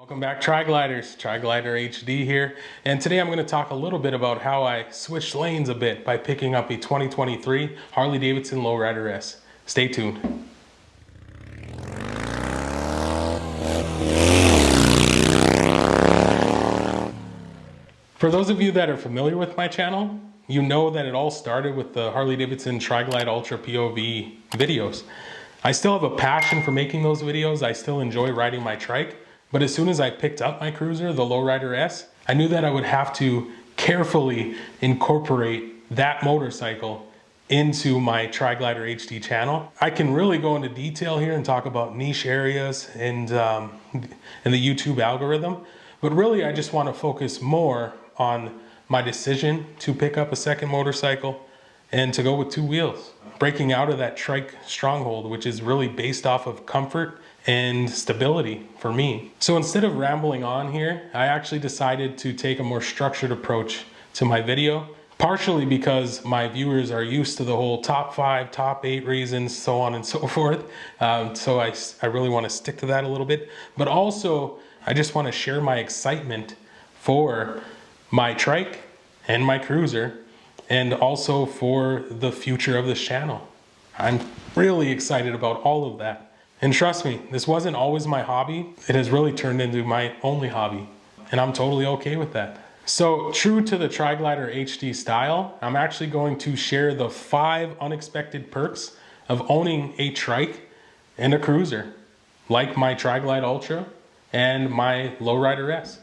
Welcome back, Tri-Gliders. Tri-Glider HD here, and today I'm going to talk a little bit about how I switched lanes a bit by picking up a 2023 Harley Davidson Lowrider S. Stay tuned. For those of you that are familiar with my channel, you know that it all started with the Harley Davidson Tri-Glide Ultra POV videos. I still have a passion for making those videos. I still enjoy riding my trike. But as soon as I picked up my cruiser, the Lowrider S, I knew that I would have to carefully incorporate that motorcycle into my Tri-Glider HD channel. I can really go into detail here and talk about niche areas and the YouTube algorithm, but really I just want to focus more on my decision to pick up a second motorcycle and to go with two wheels. Breaking out of that trike stronghold, which is really based off of comfort and stability for me. So instead of rambling on here, I actually decided to take a more structured approach to my video, partially because my viewers are used to the whole top 5, top 8 reasons, so on and so forth. So I really want to stick to that a little bit, but also I just want to share my excitement for my trike and my cruiser, and also for the future of this channel. I'm really excited about all of that. And trust me, this wasn't always my hobby. It has really turned into my only hobby, and I'm totally okay with that. So true to the Tri-Glider HD style, I'm actually going to share the 5 unexpected perks of owning a trike and a cruiser, like my Tri-Glide Ultra and my Lowrider S.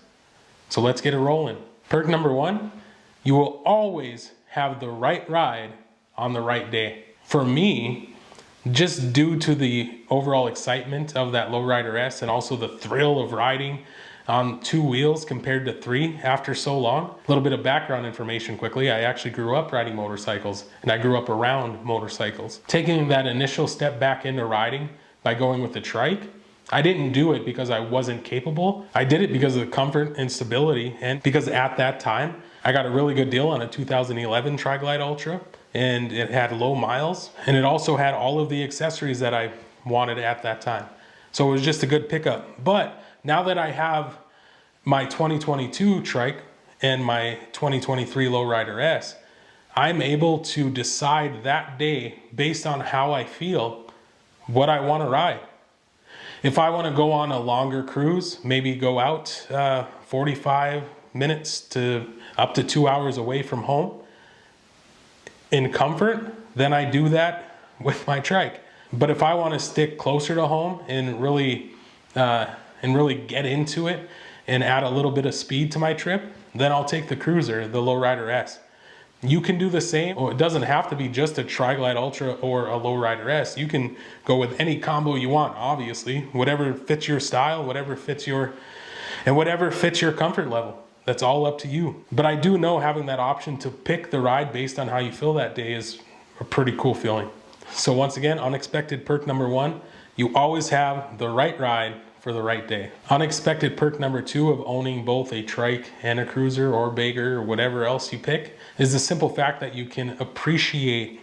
So let's get it rolling. Perk number 1, you will always have the right ride on the right day. For me, just due to the overall excitement of that Lowrider S and also the thrill of riding on 2 wheels compared to 3 after so long. A little bit of background information quickly. I actually grew up riding motorcycles, and I grew up around motorcycles. Taking that initial step back into riding by going with the trike, I didn't do it because I wasn't capable. I did it because of the comfort and stability, and because at that time I got a really good deal on a 2011 Tri-Glide Ultra, and it had low miles, and it also had all of the accessories that I wanted at that time. So it was just a good pickup. But now that I have my 2022 trike and my 2023 Lowrider S, I'm able to decide that day based on how I feel what I want to ride. If I want to go on a longer cruise, maybe go out 45 minutes to up to 2 hours away from home in comfort, then I do that with my trike. But if I want to stick closer to home and really get into it and add a little bit of speed to my trip, then I'll take the cruiser, the Lowrider S. You can do the same. It doesn't have to be just a Tri-Glide Ultra or a Lowrider S. You can go with any combo you want, obviously. Whatever fits your style, whatever fits your comfort level. That's all up to you. But I do know having that option to pick the ride based on how you feel that day is a pretty cool feeling. So once again, unexpected perk number 1, you always have the right ride for the right day. Unexpected perk number 2 of owning both a trike and a cruiser or bagger or whatever else you pick is the simple fact that you can appreciate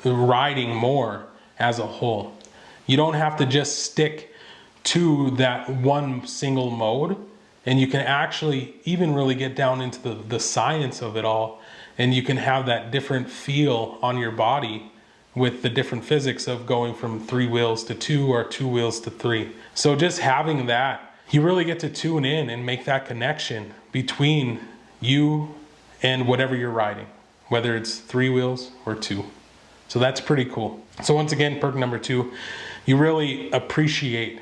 riding more as a whole. You don't have to just stick to that one single mode, and you can actually even really get down into the science of it all, and you can have that different feel on your body with the different physics of going from 3 wheels to 2 or 2 wheels to 3. So just having that, you really get to tune in and make that connection between you and whatever you're riding, whether it's 3 wheels or 2. So that's pretty cool. So once again, perk number 2, you really appreciate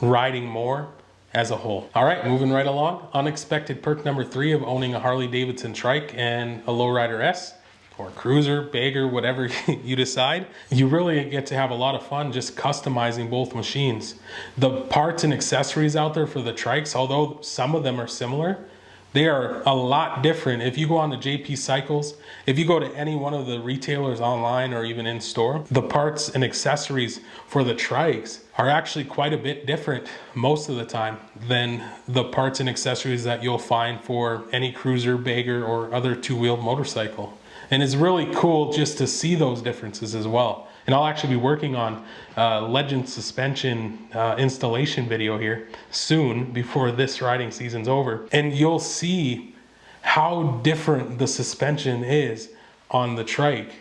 riding more as a whole. All right, moving right along. Unexpected perk number 3 of owning a Harley Davidson trike and a Lowrider S, or cruiser, bagger, whatever you decide, you really get to have a lot of fun just customizing both machines. The parts and accessories out there for the trikes, although some of them are similar, they are a lot different. If you go on to JP Cycles, if you go to any one of the retailers online or even in store, the parts and accessories for the trikes are actually quite a bit different most of the time than the parts and accessories that you'll find for any cruiser, bagger, or other 2-wheeled motorcycle. And it's really cool just to see those differences as well. And I'll actually be working on Legend suspension installation video here soon before this riding season's over. And you'll see how different the suspension is on the Trike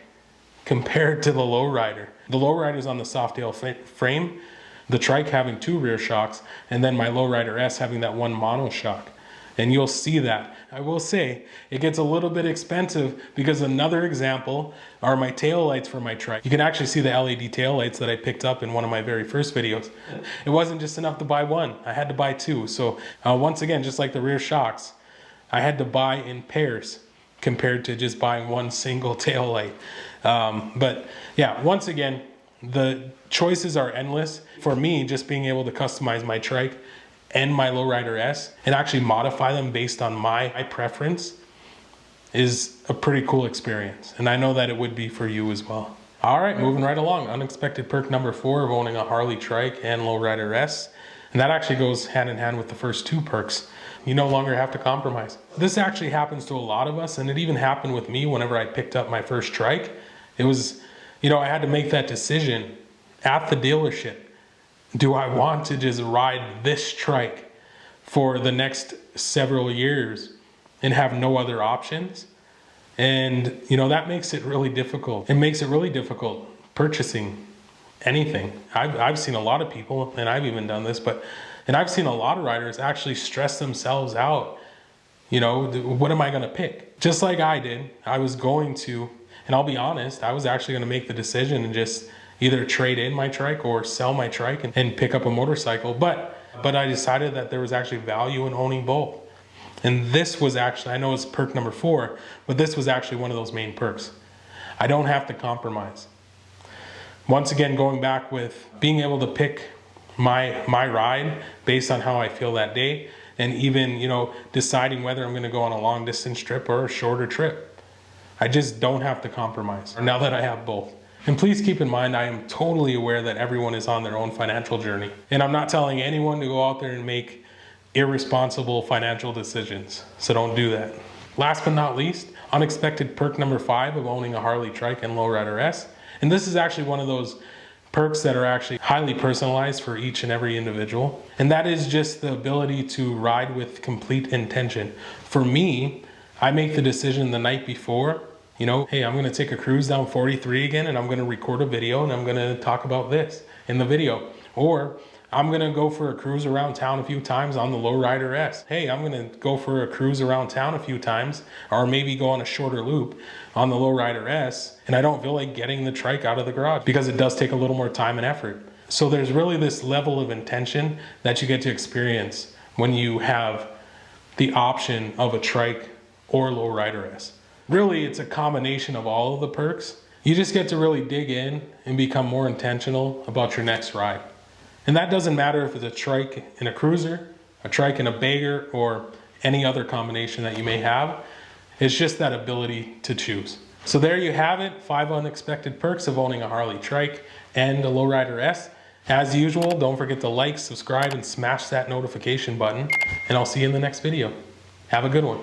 compared to the lowrider. The lowrider's on the soft tail frame, the Trike having 2 rear shocks, and then my lowrider S having that 1 mono shock. And you'll see that. I will say it gets a little bit expensive because another example are my tail lights for my Trike. You can actually see the LED tail lights that I picked up in one of my very first videos. It wasn't just enough to buy 1, I had to buy 2. So once again, just like the rear shocks, I had to buy in pairs compared to just buying 1 single tail light. But yeah, once again, the choices are endless. For me, just being able to customize my Trike and my lowrider S and actually modify them based on my preference is a pretty cool experience. And I know that it would be for you as well. All right, moving right along. Unexpected perk number 4 of owning a Harley Trike and lowrider S. And that actually goes hand in hand with the first 2 perks. You no longer have to compromise. This actually happens to a lot of us, and it even happened with me whenever I picked up my first Trike. It was, you know, I had to make that decision at the dealership. Do I want to just ride this Trike for the next several years and have no other options? And, you know, that makes it really difficult. It makes it really difficult purchasing anything. I've seen a lot of people, and I've even done this, and I've seen a lot of riders actually stress themselves out. You know, what am I going to pick? Just like I did, I was going to, and I'll be honest, I was actually going to make the decision and just either trade in my Trike or sell my Trike and pick up a motorcycle. But I decided that there was actually value in owning both. And this was actually, I know it's perk number 4, but this was actually one of those main perks. I don't have to compromise. Once again, going back with being able to pick my ride based on how I feel that day, and even, you know, deciding whether I'm going to go on a long distance trip or a shorter trip. I just don't have to compromise now that I have both. And please keep in mind, I am totally aware that everyone is on their own financial journey. And I'm not telling anyone to go out there and make irresponsible financial decisions. So don't do that. Last but not least, unexpected perk number 5 of owning a Harley Trike and lowrider S. And this is actually one of those perks that are actually highly personalized for each and every individual. And that is just the ability to ride with complete intention. For me, I make the decision the night before, you know, hey, I'm going to take a cruise down 43 again, and I'm going to record a video, and I'm going to talk about this in the video. Or I'm going to go for a cruise around town a few times on the lowrider S. Hey, I'm going to go for a cruise around town a few times, or maybe go on a shorter loop on the lowrider S, and I don't feel like getting the Trike out of the garage because it does take a little more time and effort. So there's really this level of intention that you get to experience when you have the option of a Trike or lowrider S. Really, it's a combination of all of the perks. You just get to really dig in and become more intentional about your next ride. And that doesn't matter if it's a Trike in a cruiser, a Trike in a bagger, or any other combination that you may have. It's just that ability to choose. So there you have it, 5 unexpected perks of owning a Harley Trike and a lowrider S. As usual, don't forget to like, subscribe, and smash that notification button. And I'll see you in the next video. Have a good one.